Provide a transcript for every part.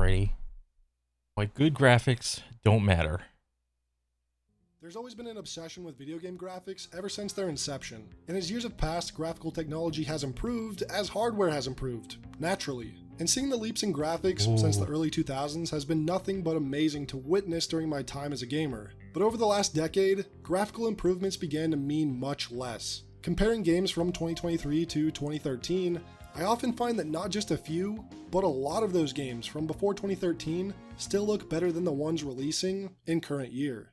Alrighty. Why good graphics don't matter. There's always been an obsession with video game graphics ever since their inception, and as years have passed, graphical technology has improved as hardware has improved, naturally. And seeing the leaps in graphics since the early 2000s has been nothing but amazing to witness during my time as a gamer. But over the last decade, graphical improvements began to mean much less. Comparing games from 2023 to 2013, I often find that not just a few, but a lot of those games from before 2013 still look better than the ones releasing in current year.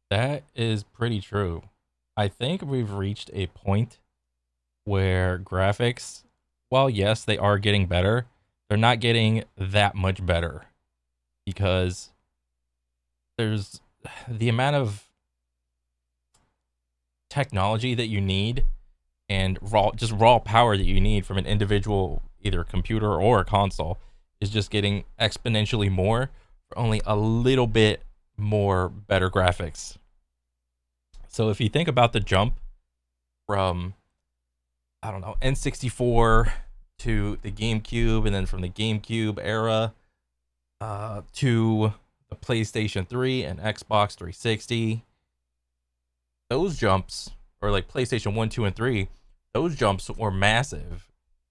That is pretty true. I think we've reached a point where graphics, while yes, they are getting better, they're not getting that much better because there's the amount of technology that you need and raw power that you need from an individual either computer or a console is just getting exponentially more for only a little bit more better graphics. So if you think about the jump from, I don't know, N64 to the GameCube, and then from the GameCube era to the PlayStation 3 and Xbox 360, those jumps, or like PlayStation 1, 2, and 3, those jumps were massive,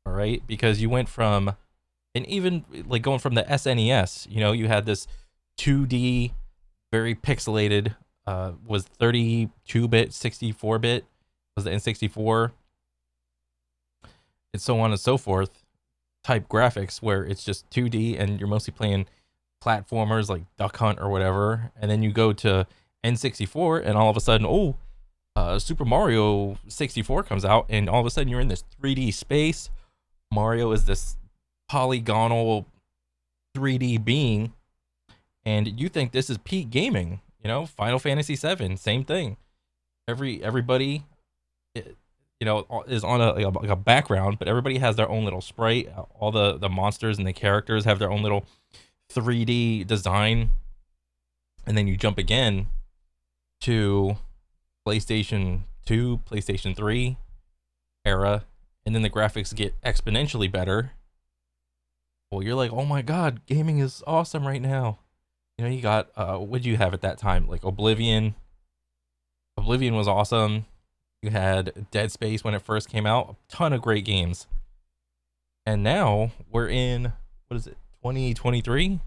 all right? Because you went from, and even like going from the SNES, you had this 2D, very pixelated, was 32-bit, 64-bit, was the N64, and so on and so forth, type graphics where it's just 2D and you're mostly playing platformers like Duck Hunt or whatever. And then you go to N64 and all of a sudden, Super Mario 64 comes out and all of a sudden you're in this 3D space. Mario is this polygonal 3D being and you think this is peak gaming. Final Fantasy 7, same thing. Everybody is on a background, but everybody has their own little sprite. All the monsters and the characters have their own little 3D design. And then you jump again to PlayStation 2, PlayStation 3 era, and then the graphics get exponentially better. Well, you're like, oh my god, gaming is awesome right now. You got what did you have at that time? Like Oblivion. Oblivion was awesome. You had Dead Space when it first came out. A ton of great games. And now we're in, 2023?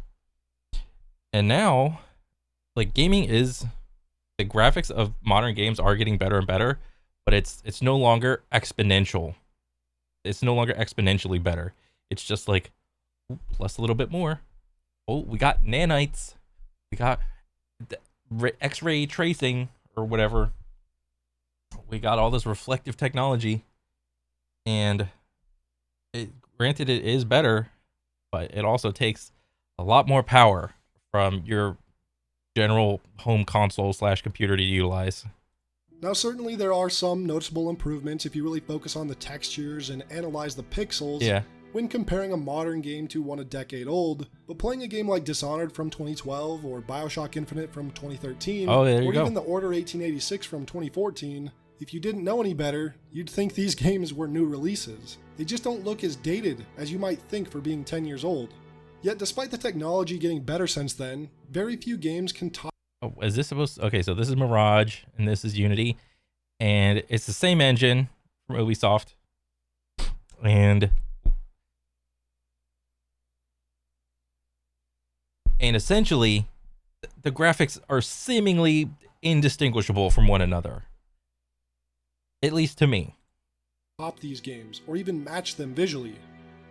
And now, like, gaming is, the graphics of modern games are getting better and better, but it's no longer exponential. It's no longer exponentially better. It's just like, plus a little bit more. Oh, we got nanites. We got X-ray tracing or whatever. We got all this reflective technology, and granted it is better, but it also takes a lot more power from your general home console / computer to utilize. Now certainly there are some noticeable improvements if you really focus on the textures and analyze the pixels. Yeah. When comparing a modern game to one a decade old, but playing a game like Dishonored from 2012 or BioShock Infinite from 2013, or even The Order 1886 from 2014, if you didn't know any better, you'd think these games were new releases. They just don't look as dated as you might think for being 10 years old. Yet despite the technology getting better since then, very few games can top. Oh, is this supposed to, okay, so this is Mirage and this is Unity, and it's the same engine from Ubisoft, and essentially, the graphics are seemingly indistinguishable from one another. At least to me. Top these games, or even match them visually.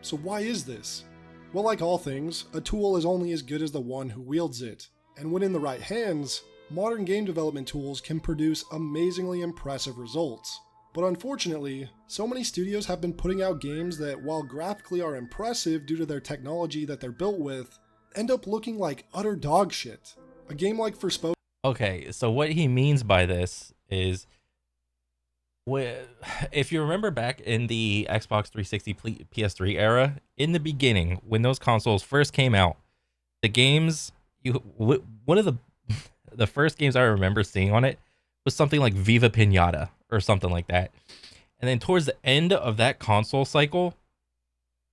So why is this? Well, like all things, a tool is only as good as the one who wields it. And when in the right hands, modern game development tools can produce amazingly impressive results. But unfortunately, so many studios have been putting out games that, while graphically are impressive due to their technology that they're built with, end up looking like utter dog shit. A game like Forspoken. Okay, so what he means by this is, if you remember back in the Xbox 360 PS3 era, in the beginning, when those consoles first came out, the games, one of the first games I remember seeing on it was something like Viva Pinata or something like that. And then towards the end of that console cycle,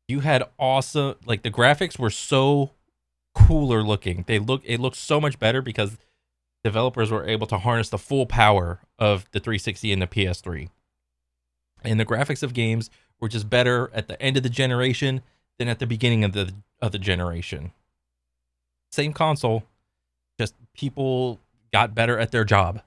you had awesome, like the graphics were so cooler looking. It looks so much better because developers were able to harness the full power of the 360 and the PS3. And the graphics of games were just better at the end of the generation than at the beginning of the generation. Same console, just people got better at their job.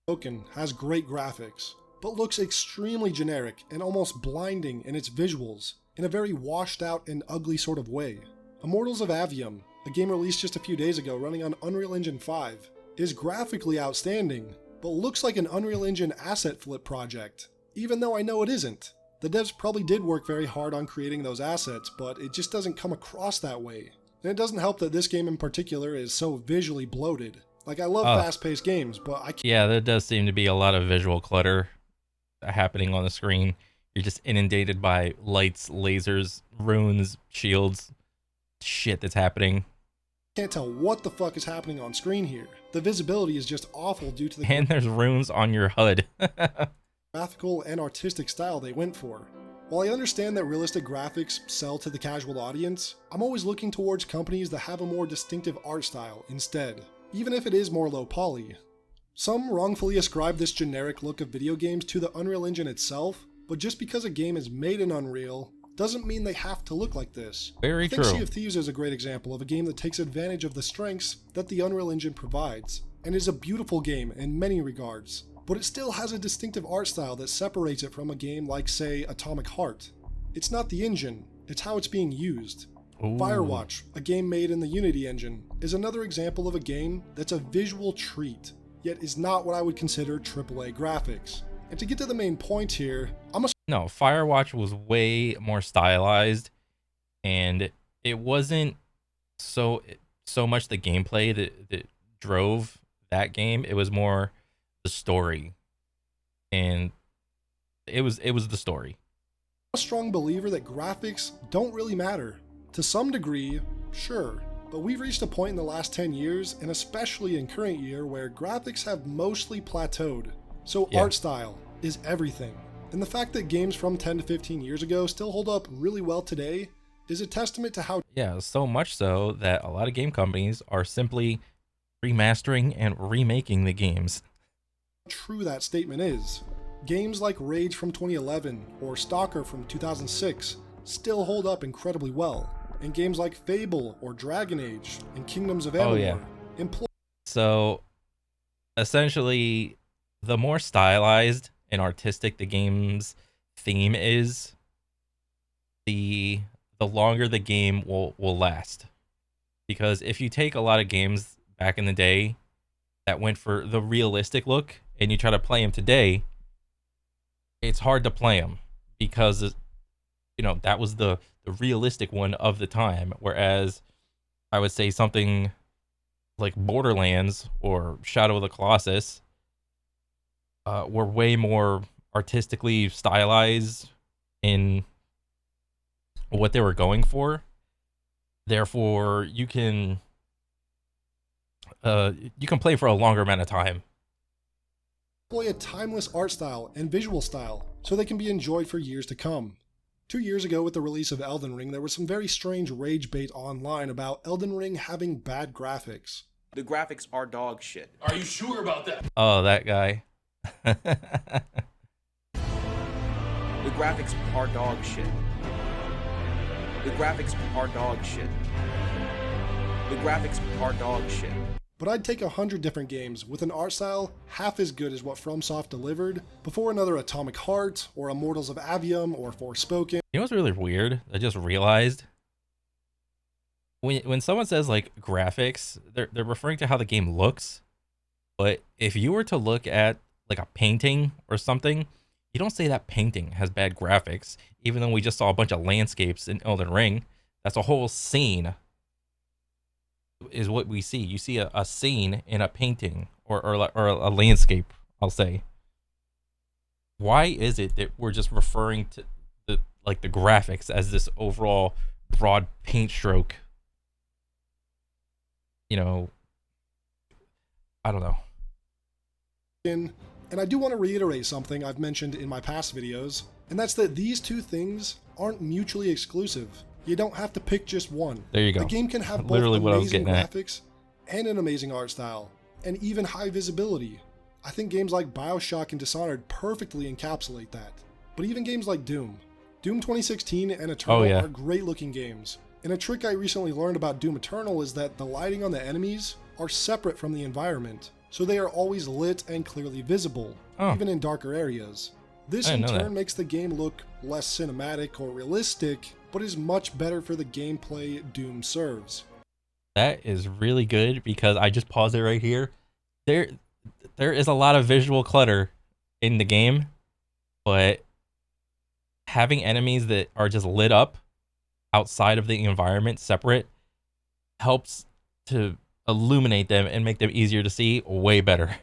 Broken has great graphics, but looks extremely generic and almost blinding in its visuals in a very washed out and ugly sort of way. Immortals of Avium, a game released just a few days ago running on Unreal Engine 5, is graphically outstanding, but looks like an Unreal Engine asset flip project, even though I know it isn't. The devs probably did work very hard on creating those assets, but it just doesn't come across that way. And it doesn't help that this game in particular is so visually bloated. Like, I love fast-paced games, but I can't... Yeah, there does seem to be a lot of visual clutter happening on the screen. You're just inundated by lights, lasers, runes, shields, shit that's happening. Can't tell what the fuck is happening on screen here. The visibility is just awful due to the... And there's runes on your HUD. graphical and artistic style they went for. While I understand that realistic graphics sell to the casual audience, I'm always looking towards companies that have a more distinctive art style instead, even if it is more low poly. Some wrongfully ascribe this generic look of video games to the Unreal Engine itself, but just because a game is made in Unreal doesn't mean they have to look like this. Very true. I think Sea of Thieves is a great example of a game that takes advantage of the strengths that the Unreal Engine provides, and is a beautiful game in many regards. But it still has a distinctive art style that separates it from a game like, say, Atomic Heart. It's not the engine, it's how it's being used. Ooh. Firewatch, a game made in the Unity engine, is another example of a game that's a visual treat, yet is not what I would consider AAA graphics. And to get to the main point here, No, Firewatch was way more stylized, and it wasn't so much the gameplay that drove that game. It was more the story, and it was the story. I'm a strong believer that graphics don't really matter. To some degree, sure, but we've reached a point in the last 10 years, and especially in current year, where graphics have mostly plateaued. So art style is everything. And the fact that games from 10 to 15 years ago still hold up really well today is a testament to how... Yeah, so much so that a lot of game companies are simply remastering and remaking the games. true that statement is. Games like Rage from 2011 or Stalker from 2006 still hold up incredibly well, and games like Fable or Dragon Age and Kingdoms of Amalur employ... So, essentially, the more stylized and artistic the game's theme is, the longer the game will last. Because if you take a lot of games back in the day that went for the realistic look and you try to play them today, it's hard to play them because, you know, that was the realistic one of the time. Whereas I would say something like Borderlands or Shadow of the Colossus were way more artistically stylized in what they were going for. Therefore, you can play for a longer amount of time. Employ a timeless art style and visual style so they can be enjoyed for years to come. 2 years ago with the release of Elden Ring, there was some very strange rage bait online about Elden Ring having bad graphics. The graphics are dog shit. Are you sure about that? Oh, that guy. The graphics are dog shit. The graphics are dog shit. The graphics are dog shit. But I'd take 100 different games with an art style half as good as what FromSoft delivered before another Atomic Heart or Immortals of Avium or Forspoken. You know what's really weird? I just realized when someone says like graphics, they're referring to how the game looks. But if you were to look at like a painting or something, you don't say that painting has bad graphics, even though we just saw a bunch of landscapes in Elden Ring. That's a whole scene is what we see. You see a scene in a painting or a landscape, I'll say. Why is it that we're just referring to the graphics as this overall broad paint stroke? You know, I don't know. And I do want to reiterate something I've mentioned in my past videos, and that's that these two things aren't mutually exclusive. You don't have to pick just one. There you go. The game can have both Literally what I was amazing getting at. graphics and an amazing art style, and even high visibility. I think games like BioShock and Dishonored perfectly encapsulate that. But even games like Doom 2016 and Eternal are great looking games. And a trick I recently learned about Doom Eternal is that the lighting on the enemies are separate from the environment, so they are always lit and clearly visible, even in darker areas. This in turn makes the game look less cinematic or realistic, but is much better for the gameplay Doom serves. That is really good, because I just paused it right here. There is a lot of visual clutter in the game, but having enemies that are just lit up outside of the environment separate helps to illuminate them and make them easier to see way better.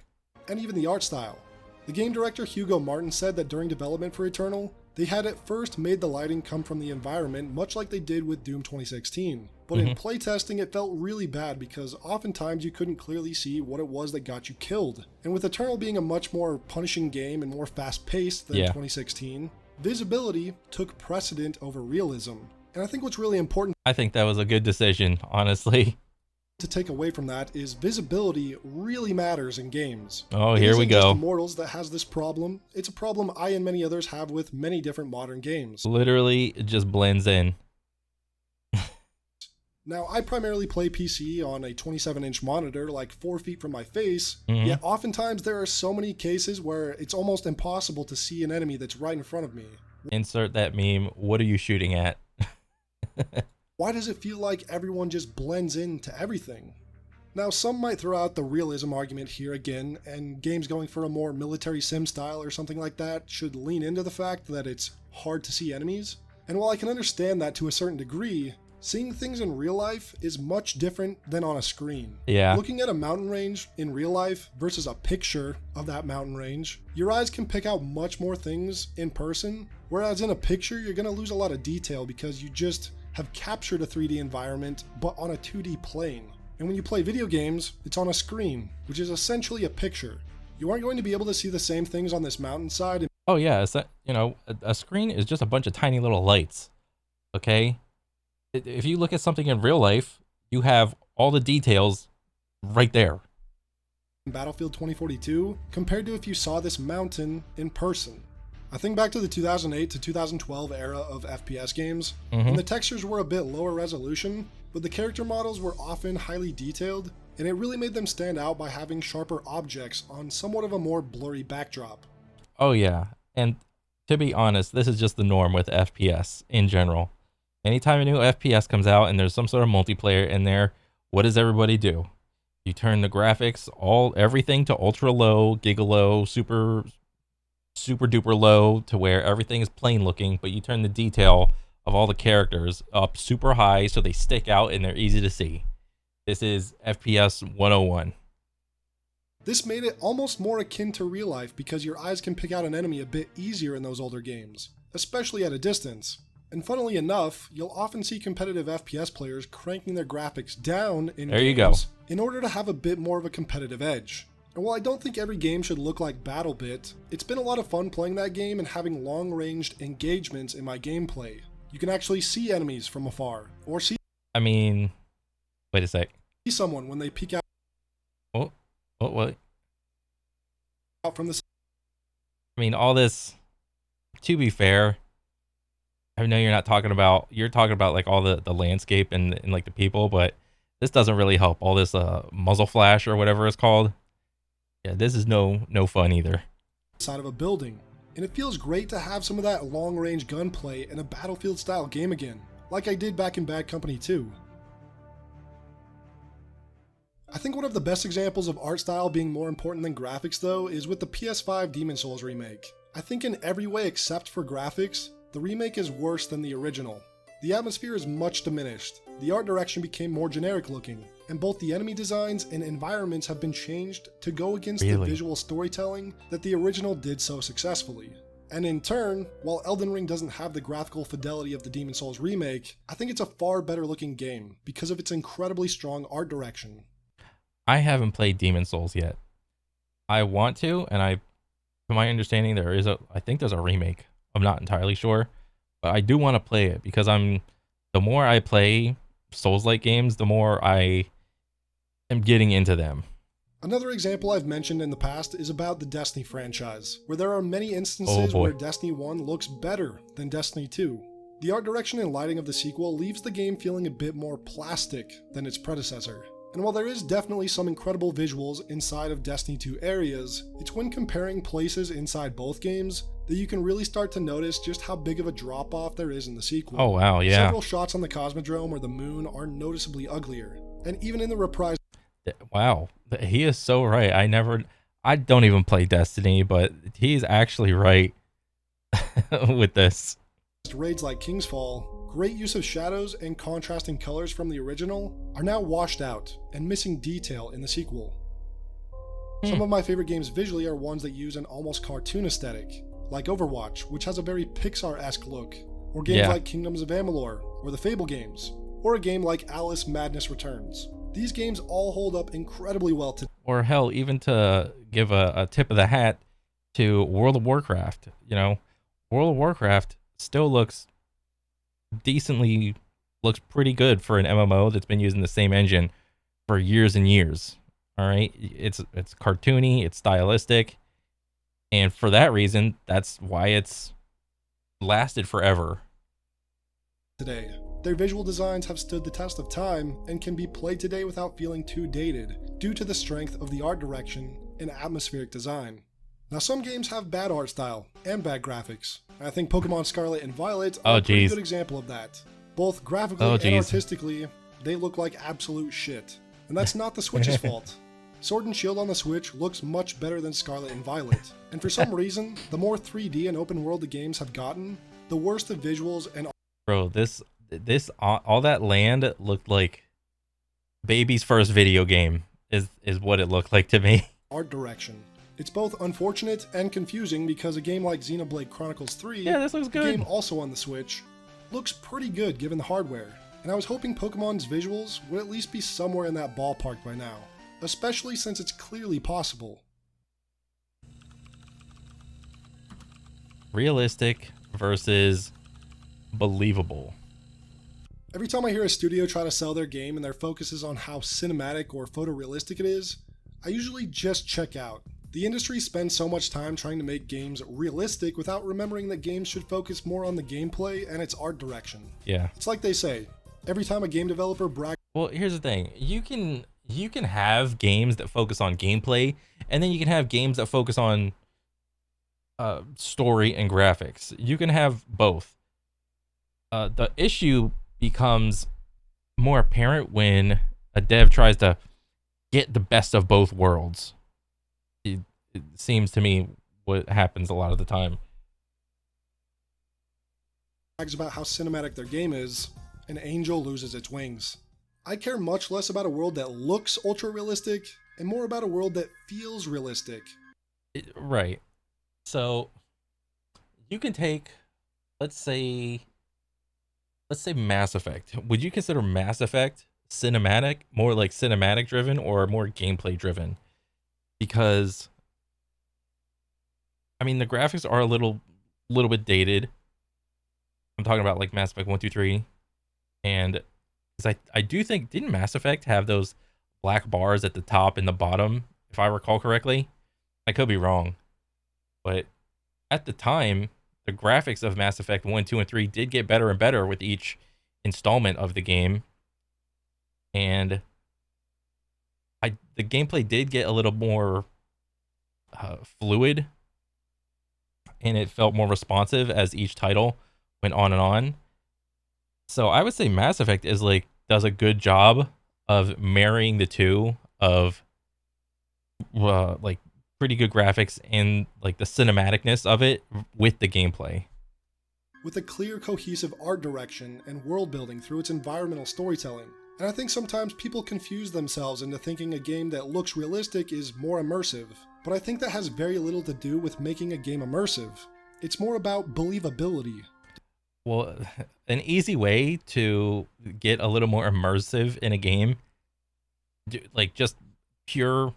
And even the art style. The game director Hugo Martin said that during development for Eternal, they had at first made the lighting come from the environment much like they did with Doom 2016. But in playtesting it felt really bad because oftentimes you couldn't clearly see what it was that got you killed. And with Eternal being a much more punishing game and more fast-paced than 2016, visibility took precedent over realism. And I think what's really important, I think that was a good decision, honestly, to take away from that is visibility really matters in games. Oh, here we go. It isn't just Immortals that has this problem. It's a problem I and many others have with many different modern games. Literally, it just blends in. Now, I primarily play PC on a 27-inch monitor like 4 feet from my face, yet oftentimes there are so many cases where it's almost impossible to see an enemy that's right in front of me. Insert that meme, what are you shooting at? Why does it feel like everyone just blends into everything? Now, some might throw out the realism argument here again, and games going for a more military sim style or something like that should lean into the fact that it's hard to see enemies. And while I can understand that to a certain degree, seeing things in real life is much different than on a screen. Yeah. Looking at a mountain range in real life versus a picture of that mountain range, your eyes can pick out much more things in person, whereas in a picture you're going to lose a lot of detail because you just have captured a 3D environment but on a 2D plane. And when you play video games, it's on a screen, which is essentially a picture. You aren't going to be able to see the same things on this mountainside. Oh yeah, it's that, you know, a screen is just a bunch of tiny little lights. Okay? If you look at something in real life, you have all the details right there. Battlefield 2042 compared to if you saw this mountain in person. I think back to the 2008 to 2012 era of FPS games, and the textures were a bit lower resolution, but the character models were often highly detailed, and it really made them stand out by having sharper objects on somewhat of a more blurry backdrop. Oh yeah, and to be honest, this is just the norm with FPS in general. Anytime a new FPS comes out and there's some sort of multiplayer in there, what does everybody do? You turn the graphics, everything to ultra low, giga low, super duper low, to where everything is plain looking, but you turn the detail of all the characters up super high so they stick out and they're easy to see. This is FPS 101. This made it almost more akin to real life because your eyes can pick out an enemy a bit easier in those older games, especially at a distance. And funnily enough, you'll often see competitive FPS players cranking their graphics down in games in order to have a bit more of a competitive edge. And while I don't think every game should look like BattleBit, it's been a lot of fun playing that game and having long-ranged engagements in my gameplay. You can actually see enemies from afar, or see wait a sec. See someone when they peek out. What? Out from the. I mean, all this, to be fair, I know you're talking about like all the landscape and like the people, but this doesn't really help. All this muzzle flash or whatever it's called. Yeah, this is no fun either. Side of a building, and it feels great to have some of that long-range gunplay in a Battlefield-style game again, like I did back in Bad Company 2. I think one of the best examples of art style being more important than graphics though is with the PS5 Demon's Souls remake. I think in every way except for graphics, the remake is worse than the original. The atmosphere is much diminished, the art direction became more generic looking, and both the enemy designs and environments have been changed to go against the visual storytelling that the original did so successfully. And in turn, while Elden Ring doesn't have the graphical fidelity of the Demon's Souls remake, I think it's a far better looking game because of its incredibly strong art direction. I haven't played Demon's Souls yet. I want to, and to my understanding, I think there's a remake. I'm not entirely sure, but I do want to play it because I'm the more I play Souls-like games, the more I am getting into them. Another example I've mentioned in the past is about the Destiny franchise, where there are many Oh instances boy. where Destiny 1 looks better than Destiny 2. The art direction and lighting of the sequel leaves the game feeling a bit more plastic than its predecessor. And while there is definitely some incredible visuals inside of Destiny 2 areas, it's when comparing places inside both games that you can really start to notice just how big of a drop-off there is in the sequel. Oh wow, yeah. Several shots on the Cosmodrome or the moon are noticeably uglier, and even in the reprise Wow, he is so right. I don't even play Destiny, but he's actually right with this. raids like King's Fall, great use of shadows and contrasting colors from the original are now washed out and missing detail in the sequel. Some of my favorite games visually are ones that use an almost cartoon aesthetic, like Overwatch, which has a very Pixar-esque look, or games like Kingdoms of Amalur, or the Fable games, or a game like Alice Madness Returns. These games all hold up incredibly well today. Or hell, even to give a tip of the hat to World of Warcraft. You know, World of Warcraft still looks pretty good for an MMO that's been using the same engine for years and years. All right, it's cartoony, it's stylistic, and for that reason, that's why it's lasted forever. Today, their visual designs have stood the test of time and can be played today without feeling too dated, due to the strength of the art direction and atmospheric design. Now, some games have bad art style and bad graphics. I think Pokemon Scarlet and Violet are a pretty good example of that. Both graphically and artistically, they look like absolute shit. And that's not the Switch's fault. Sword and Shield on the Switch looks much better than Scarlet and Violet, and for some reason, the more 3D and open world the games have gotten, the worse the visuals and Bro, this all that land looked like baby's first video game is what it looked like to me. Art direction. It's both unfortunate and confusing because a game like Xenoblade Chronicles 3, this looks good. a game also on the Switch, looks pretty good given the hardware, and I was hoping Pokemon's visuals would at least be somewhere in that ballpark by now, especially since it's clearly possible. Realistic versus believable. Every time I hear a studio try to sell their game and their focus is on how cinematic or photorealistic it is, I usually just check out. The industry spends so much time trying to make games realistic without remembering that games should focus more on the gameplay and its art direction. Yeah. It's like they say, every time a game developer brags. Well, here's the thing. You can have games that focus on gameplay, and then you can have games that focus on story and graphics. You can have both. The issue becomes more apparent when a dev tries to get the best of both worlds. It seems to me what happens a lot of the time. Brags about how cinematic their game is, an angel loses its wings. I care much less about a world that looks ultra realistic and more about a world that feels realistic. Right. So you can take, let's say Mass Effect. Would you consider Mass Effect cinematic, more like cinematic driven or more gameplay driven? Because I mean, the graphics are a little bit dated. I'm talking about like Mass Effect 1, 2, 3. And because I do think, didn't Mass Effect have those black bars at the top and the bottom, if I recall correctly? I could be wrong. But at the time, the graphics of Mass Effect 1, 2, and 3 did get better and better with each installment of the game. And the gameplay did get a little more fluid, and it felt more responsive as each title went on and on. So I would say Mass Effect does a good job of marrying the two of like pretty good graphics and like the cinematicness of it with the gameplay. With a clear, cohesive art direction and world building through its environmental storytelling. And I think sometimes people confuse themselves into thinking a game that looks realistic is more immersive, but I think that has very little to do with making a game immersive. It's more about believability. Well, an easy way to get a little more immersive in a game, like just pure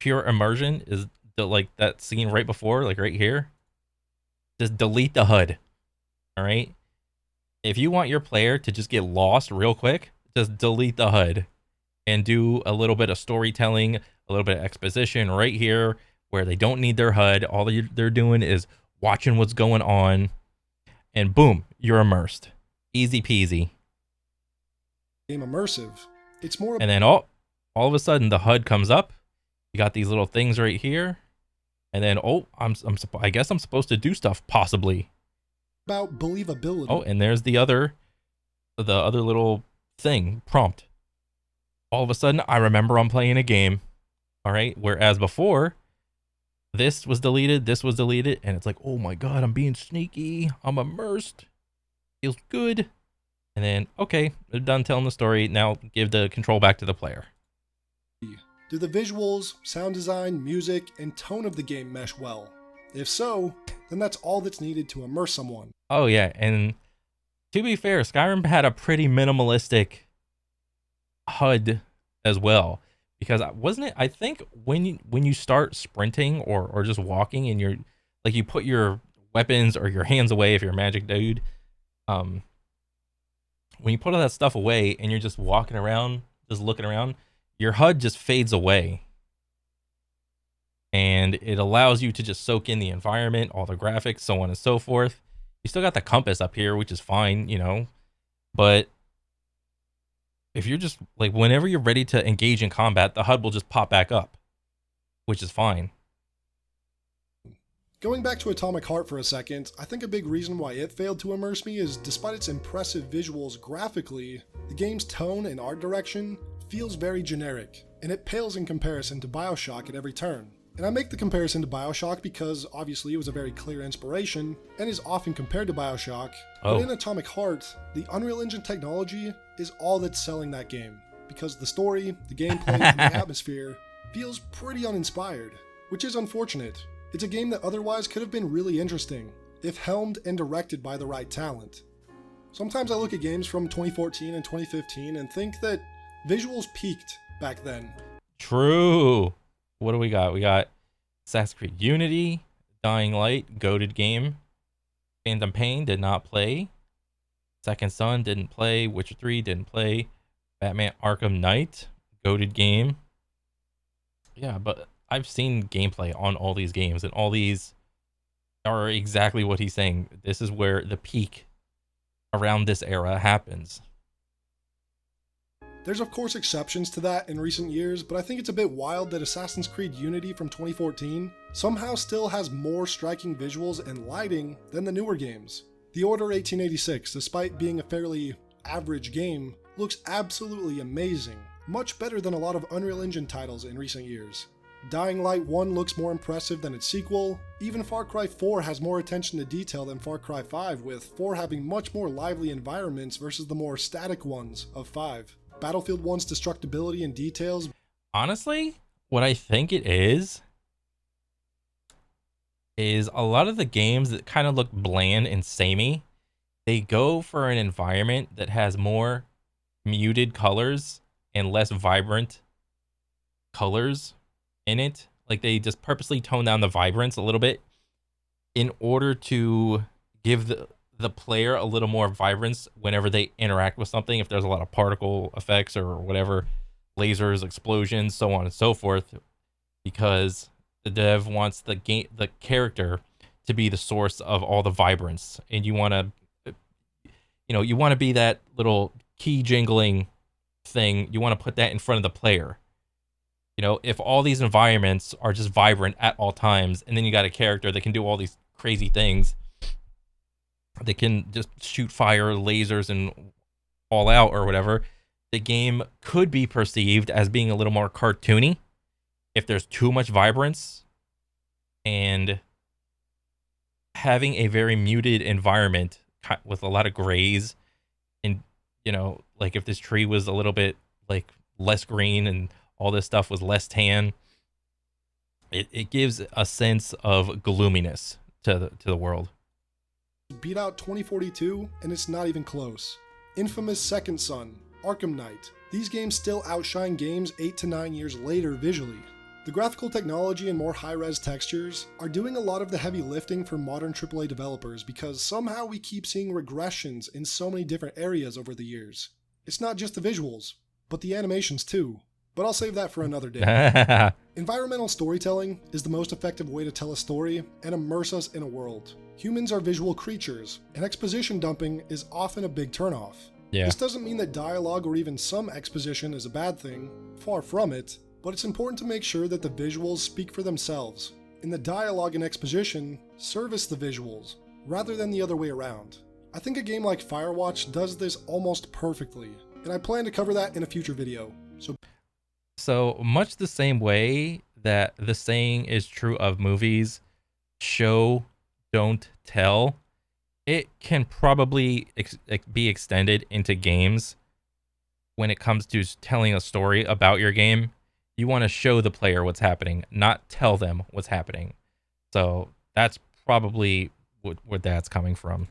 immersion, is like that scene right before, like right here. Just delete the HUD. All right. if you want your player to just get lost real quick, just delete the HUD and do a little bit of storytelling, a little bit of exposition right here where they don't need their HUD. All they're doing is watching what's going on, and boom, you're immersed. Easy peasy. Game immersive. It's more And then all of a sudden the HUD comes up. You got these little things right here, and then I guess I'm supposed to do stuff possibly. about believability. Oh, and there's the other little thing prompt. All of a sudden, I remember I'm playing a game. All right, whereas before, this was deleted, and it's like, oh my god, I'm being sneaky. I'm immersed. Feels good. And then, okay, they're done telling the story. Now give the control back to the player. Do the visuals, sound design, music, and tone of the game mesh well? If so, then that's all that's needed to immerse someone. Oh yeah, and to be fair, Skyrim had a pretty minimalistic HUD as well, because wasn't it, I think when you start sprinting or just walking, and you're like, you put your weapons or your hands away if you're a magic dude, when you put all that stuff away and you're just walking around, just looking around, your HUD just fades away, and it allows you to just soak in the environment, all the graphics, so on and so forth. You still got the compass up here, which is fine, you know, but if you're just like, whenever you're ready to engage in combat, the HUD will just pop back up, which is fine. Going back to Atomic Heart for a second, I think a big reason why it failed to immerse me is, despite its impressive visuals graphically, the game's tone and art direction feels very generic, and it pales in comparison to BioShock at every turn. And I make the comparison to BioShock because obviously it was a very clear inspiration and is often compared to BioShock, but in Atomic Heart, the Unreal Engine technology is all that's selling that game, because the story, the gameplay, and the atmosphere feels pretty uninspired, which is unfortunate. It's a game that otherwise could have been really interesting, if helmed and directed by the right talent. Sometimes I look at games from 2014 and 2015 and think that visuals peaked back then. True. What do we got? We got Assassin's Creed Unity, Dying Light, goated game. Phantom Pain did not play. Second Son didn't play. Witcher 3 didn't play. Batman Arkham Knight, goated game. Yeah, but I've seen gameplay on all these games, and all these are exactly what he's saying. This is where the peak around this era happens. There's of course exceptions to that in recent years, but I think it's a bit wild that Assassin's Creed Unity from 2014 somehow still has more striking visuals and lighting than the newer games. The Order 1886, despite being a fairly average game, looks absolutely amazing, much better than a lot of Unreal Engine titles in recent years. Dying Light 1 looks more impressive than its sequel. Even Far Cry 4 has more attention to detail than Far Cry 5, with 4 having much more lively environments versus the more static ones of 5. Battlefield 1's destructibility and details. Honestly, what I think it is a lot of the games that kind of look bland and samey, they go for an environment that has more muted colors and less vibrant colors in it. Like, they just purposely tone down the vibrance a little bit in order to give the player a little more vibrance whenever they interact with something. If there's a lot of particle effects or whatever, lasers, explosions, so on and so forth, because the dev wants the character to be the source of all the vibrance, and you want to be that little key jingling thing. You want to put that in front of the player. You know, if all these environments are just vibrant at all times, and then you got a character that can do all these crazy things, they can just shoot fire, lasers, and all out or whatever, the game could be perceived as being a little more cartoony if there's too much vibrance. And having a very muted environment with a lot of grays, and, you know, like if this tree was a little bit like less green and all this stuff was less tan, it gives a sense of gloominess to the world. Beat out 2042, and it's not even close. Infamous Second Son, Arkham Knight, these games still outshine games 8 to 9 years later visually. The graphical technology and more high-res textures are doing a lot of the heavy lifting for modern AAA developers because somehow we keep seeing regressions in so many different areas over the years. It's not just the visuals, but the animations too. But I'll save that for another day. Environmental storytelling is the most effective way to tell a story and immerse us in a world. Humans are visual creatures, and exposition dumping is often a big turnoff. Yeah. This doesn't mean that dialogue or even some exposition is a bad thing, far from it, but it's important to make sure that the visuals speak for themselves, and the dialogue and exposition service the visuals, rather than the other way around. I think a game like Firewatch does this almost perfectly, and I plan to cover that in a future video. So much the same way that the saying is true of movies, show, don't tell, it can probably be extended into games when it comes to telling a story about your game. You want to show the player what's happening, not tell them what's happening. So that's probably where that's coming from.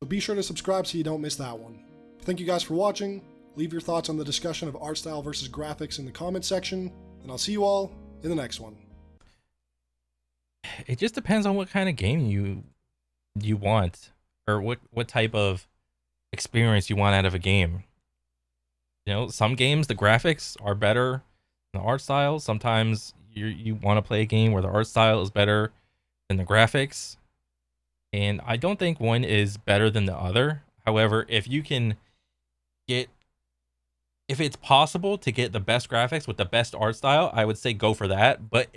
So be sure to subscribe so you don't miss that one. Thank you guys for watching. Leave your thoughts on the discussion of art style versus graphics in the comments section, and I'll see you all in the next one. It just depends on what kind of game you want, or what type of experience you want out of a game. You know, some games the graphics are better than the art style. Sometimes you want to play a game where the art style is better than the graphics. And I don't think one is better than the other. However, if it's possible to get the best graphics with the best art style, I would say go for that. But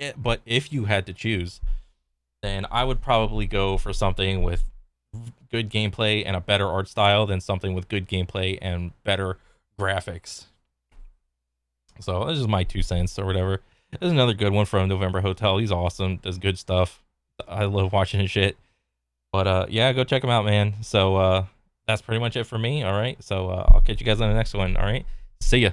if you had to choose, then I would probably go for something with good gameplay and a better art style than something with good gameplay and better graphics. So this is my 2 cents or whatever. There's another good one from November Hotel. He's awesome. Does good stuff. I love watching his shit. But yeah, go check him out, man. So that's pretty much it for me. All right. So I'll catch you guys on the next one. All right. See ya.